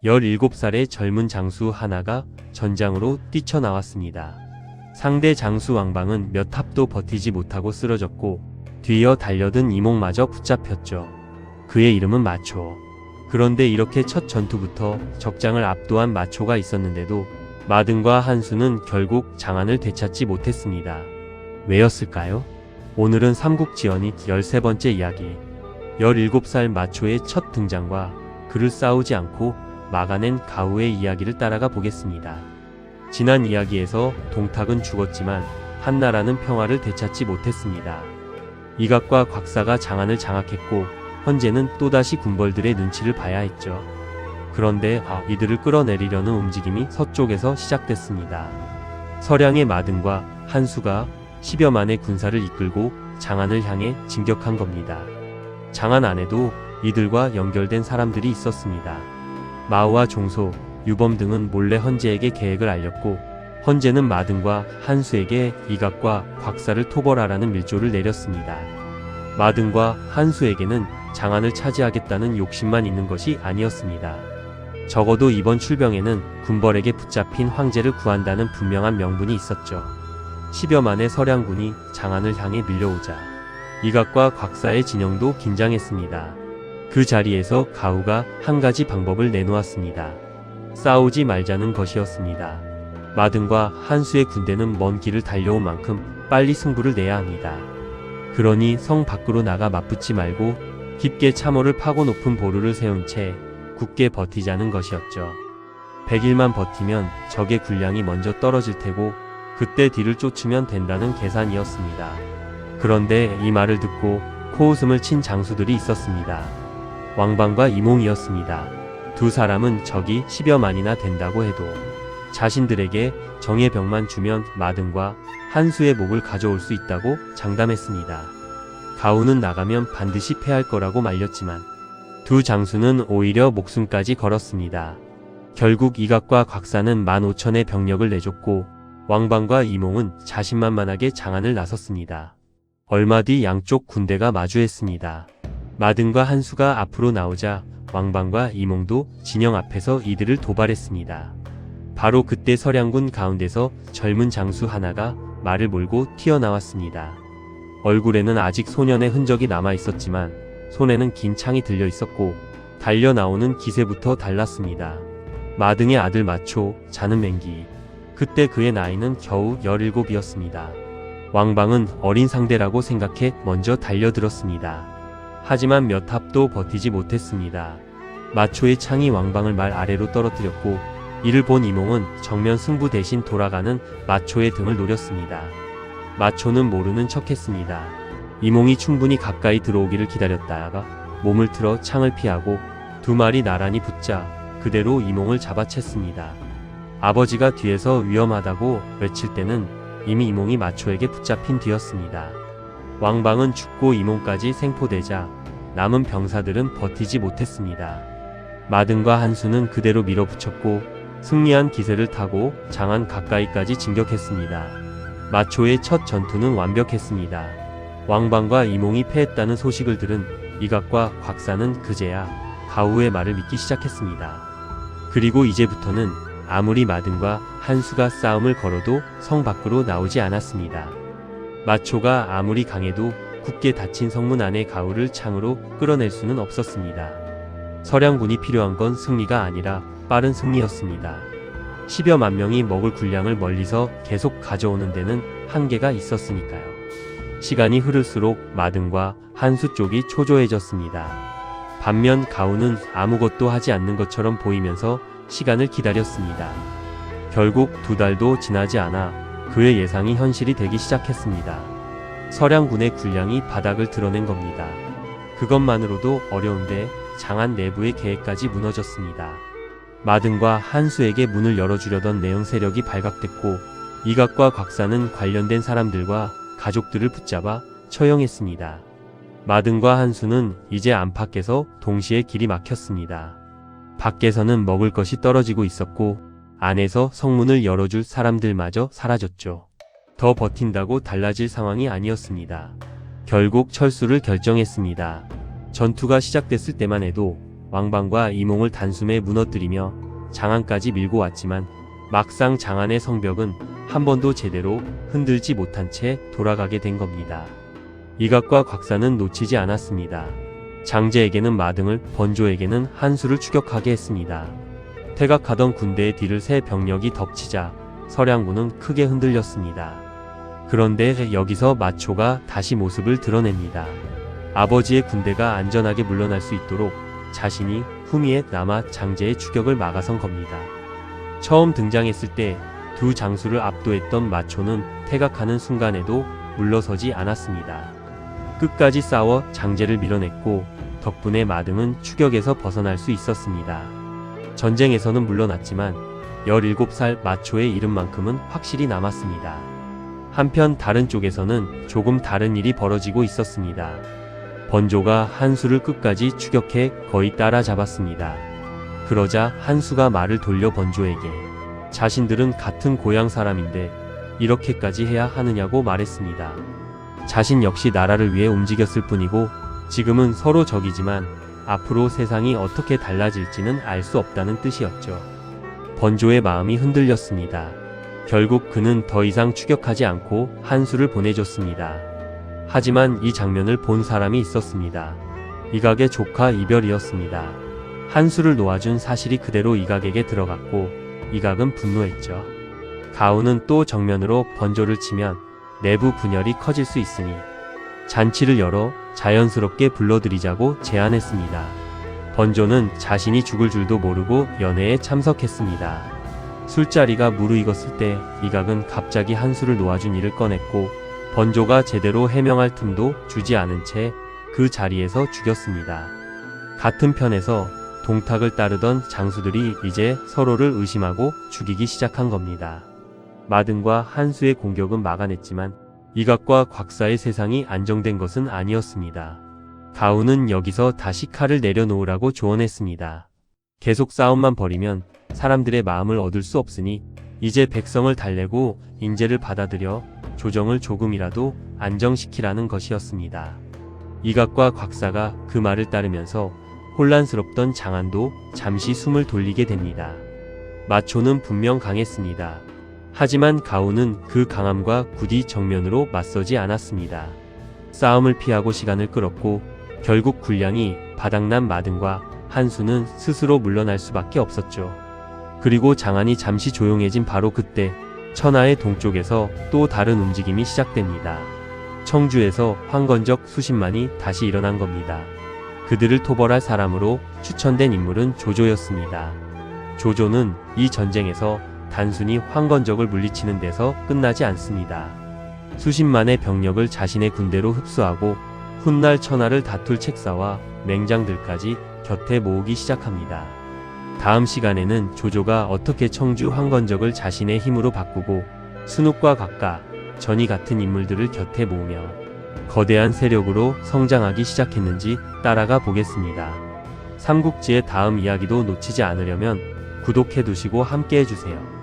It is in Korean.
17살의 젊은 장수 하나가 전장으로 뛰쳐나왔습니다. 상대 장수 왕방은 몇 합도 버티지 못하고 쓰러졌고 뒤이어 달려든 이몽마저 붙잡혔죠. 그의 이름은 마초. 그런데 이렇게 첫 전투부터 적장을 압도한 마초가 있었는데도 마등과 한수는 결국 장안을 되찾지 못했습니다. 왜였을까요? 오늘은 삼국지연이 13번째 이야기, 17살 마초의 첫 등장과 그를 싸우지 않고 막아낸 가후의 이야기를 따라가 보겠습니다. 지난 이야기에서 동탁은 죽었지만 한나라는 평화를 되찾지 못했습니다. 이각과 곽사가 장안을 장악했고 현재는 또다시 군벌들의 눈치를 봐야 했죠. 그런데 이들을 끌어내리려는 움직임이 서쪽에서 시작됐습니다. 서량의 마등과 한수가 10여만의 군사를 이끌고 장안을 향해 진격한 겁니다. 장안 안에도 이들과 연결된 사람들이 있었습니다. 마우와 종소, 유범 등은 몰래 헌제에게 계획을 알렸고 헌제는 마등과 한수에게 이각과 곽사를 토벌하라는 밀조를 내렸습니다. 마등과 한수에게는 장안을 차지하겠다는 욕심만 있는 것이 아니었습니다. 적어도 이번 출병에는 군벌에게 붙잡힌 황제를 구한다는 분명한 명분이 있었죠. 10여만의 서량군이 장안을 향해 밀려오자 이각과 곽사의 진영도 긴장했습니다. 그 자리에서 가후가 한 가지 방법을 내놓았습니다. 싸우지 말자는 것이었습니다. 마등과 한수의 군대는 먼 길을 달려온 만큼 빨리 승부를 내야 합니다. 그러니 성 밖으로 나가 맞붙지 말고 깊게 참호를 파고 높은 보루를 세운 채 굳게 버티자는 것이었죠. 100일만 버티면 적의 군량이 먼저 떨어질 테고 그때 뒤를 쫓으면 된다는 계산이었습니다. 그런데 이 말을 듣고 코웃음을 친 장수들이 있었습니다. 왕방과 이몽이었습니다. 두 사람은 적이 10여만이나 된다고 해도 자신들에게 정의 병만 주면 마등과 한수의 목을 가져올 수 있다고 장담했습니다. 가후는 나가면 반드시 패할 거라고 말렸지만 두 장수는 오히려 목숨까지 걸었습니다. 결국 이각과 곽사는 15,000의 병력을 내줬고 왕방과 이몽은 자신만만하게 장안을 나섰습니다. 얼마 뒤 양쪽 군대가 마주했습니다. 마등과 한수가 앞으로 나오자 왕방과 이몽도 진영 앞에서 이들을 도발했습니다. 바로 그때 서량군 가운데서 젊은 장수 하나가 말을 몰고 튀어나왔습니다. 얼굴에는 아직 소년의 흔적이 남아 있었지만 손에는 긴 창이 들려 있었고 달려 나오는 기세부터 달랐습니다. 마등의 아들 마초, 자는 맹기. 그때 그의 나이는 겨우 17이었습니다. 왕방은 어린 상대라고 생각해 먼저 달려들었습니다. 하지만 몇 합도 버티지 못했습니다. 마초의 창이 왕방을 말 아래로 떨어뜨렸고 이를 본 이몽은 정면 승부 대신 돌아가는 마초의 등을 노렸습니다. 마초는 모르는 척했습니다. 이몽이 충분히 가까이 들어오기를 기다렸다가 몸을 틀어 창을 피하고 두 말이 나란히 붙자 그대로 이몽을 잡아챘습니다. 아버지가 뒤에서 위험하다고 외칠 때는 이미 이몽이 마초에게 붙잡힌 뒤였습니다. 왕방은 죽고 이몽까지 생포되자 남은 병사들은 버티지 못했습니다. 마등과 한수는 그대로 밀어붙였고 승리한 기세를 타고 장안 가까이까지 진격했습니다. 마초의 첫 전투는 완벽했습니다. 왕방과 이몽이 패했다는 소식을 들은 이각과 곽사는 그제야 가후의 말을 믿기 시작했습니다. 그리고 이제부터는 아무리 마등과 한수가 싸움을 걸어도 성 밖으로 나오지 않았습니다. 마초가 아무리 강해도 굳게 닫힌 성문 안의 가후를 창으로 끌어낼 수는 없었습니다. 서량군이 필요한 건 승리가 아니라 빠른 승리였습니다. 10여만 명이 먹을 군량을 멀리서 계속 가져오는 데는 한계가 있었으니까요. 시간이 흐를수록 마등과 한수 쪽이 초조해졌습니다. 반면 가후는 아무것도 하지 않는 것처럼 보이면서 시간을 기다렸습니다. 결국 2달도 지나지 않아 그의 예상이 현실이 되기 시작했습니다. 서량군의 군량이 바닥을 드러낸 겁니다. 그것만으로도 어려운데 장안 내부의 계획까지 무너졌습니다. 마등과 한수에게 문을 열어주려던 내영 세력이 발각됐고 이각과 곽사는 관련된 사람들과 가족들을 붙잡아 처형했습니다. 마등과 한수는 이제 안팎에서 동시에 길이 막혔습니다. 밖에서는 먹을 것이 떨어지고 있었고 안에서 성문을 열어줄 사람들마저 사라졌죠. 더 버틴다고 달라질 상황이 아니었습니다. 결국 철수를 결정했습니다. 전투가 시작됐을 때만 해도 왕방과 이몽을 단숨에 무너뜨리며 장안까지 밀고 왔지만 막상 장안의 성벽은 한 번도 제대로 흔들지 못한 채 돌아가게 된 겁니다. 이각과 곽사는 놓치지 않았습니다. 장제에게는 마등을, 번조에게는 한수를 추격하게 했습니다. 퇴각하던 군대의 뒤를 새 병력이 덮치자 서량군은 크게 흔들렸습니다. 그런데 여기서 마초가 다시 모습을 드러냅니다. 아버지의 군대가 안전하게 물러날 수 있도록 자신이 후미에 남아 장제의 추격을 막아선 겁니다. 처음 등장했을 때 두 장수를 압도했던 마초는 퇴각하는 순간에도 물러서지 않았습니다. 끝까지 싸워 장제를 밀어냈고 덕분에 마등은 추격에서 벗어날 수 있었습니다. 전쟁에서는 물러났지만 17살 마초의 이름만큼은 확실히 남았습니다. 한편 다른 쪽에서는 조금 다른 일이 벌어지고 있었습니다. 번조가 한수를 끝까지 추격해 거의 따라잡았습니다. 그러자 한수가 말을 돌려 번조에게 자신들은 같은 고향 사람인데 이렇게까지 해야 하느냐고 말했습니다. 자신 역시 나라를 위해 움직였을 뿐이고 지금은 서로 적이지만 앞으로 세상이 어떻게 달라질지는 알 수 없다는 뜻이었죠. 번조의 마음이 흔들렸습니다. 결국 그는 더 이상 추격하지 않고 한수를 보내줬습니다. 하지만 이 장면을 본 사람이 있었습니다. 이각의 조카 이별이었습니다. 한수를 놓아준 사실이 그대로 이각에게 들어갔고 이각은 분노했죠. 가우는 또 정면으로 번조를 치면 내부 분열이 커질 수 있으니 잔치를 열어 자연스럽게 불러들이자고 제안했습니다. 번조는 자신이 죽을 줄도 모르고 연회에 참석했습니다. 술자리가 무르익었을 때 이각은 갑자기 한수를 놓아준 일을 꺼냈고 번조가 제대로 해명할 틈도 주지 않은 채 그 자리에서 죽였습니다. 같은 편에서 동탁을 따르던 장수들이 이제 서로를 의심하고 죽이기 시작한 겁니다. 마등과 한수의 공격은 막아냈지만 이각과 곽사의 세상이 안정된 것은 아니었습니다. 가우는 여기서 다시 칼을 내려놓으라고 조언했습니다. 계속 싸움만 벌이면 사람들의 마음을 얻을 수 없으니 이제 백성을 달래고 인재를 받아들여 조정을 조금이라도 안정시키라는 것이었습니다. 이각과 곽사가 그 말을 따르면서 혼란스럽던 장안도 잠시 숨을 돌리게 됩니다. 마초는 분명 강했습니다. 하지만 가우는 그 강함과 굳이 정면으로 맞서지 않았습니다. 싸움을 피하고 시간을 끌었고 결국 군량이 바닥난 마등과 한수는 스스로 물러날 수밖에 없었죠. 그리고 장안이 잠시 조용해진 바로 그때 천하의 동쪽에서 또 다른 움직임이 시작됩니다. 청주에서 황건적 수십만이 다시 일어난 겁니다. 그들을 토벌할 사람으로 추천된 인물은 조조였습니다. 조조는 이 전쟁에서 단순히 황건적을 물리치는 데서 끝나지 않습니다. 수십만의 병력을 자신의 군대로 흡수하고 훗날 천하를 다툴 책사와 맹장들까지 곁에 모으기 시작합니다. 다음 시간에는 조조가 어떻게 청주 황건적을 자신의 힘으로 바꾸고 순욱과 각가, 전이 같은 인물들을 곁에 모으며 거대한 세력으로 성장하기 시작했는지 따라가 보겠습니다. 삼국지의 다음 이야기도 놓치지 않으려면 구독해두시고 함께 해주세요.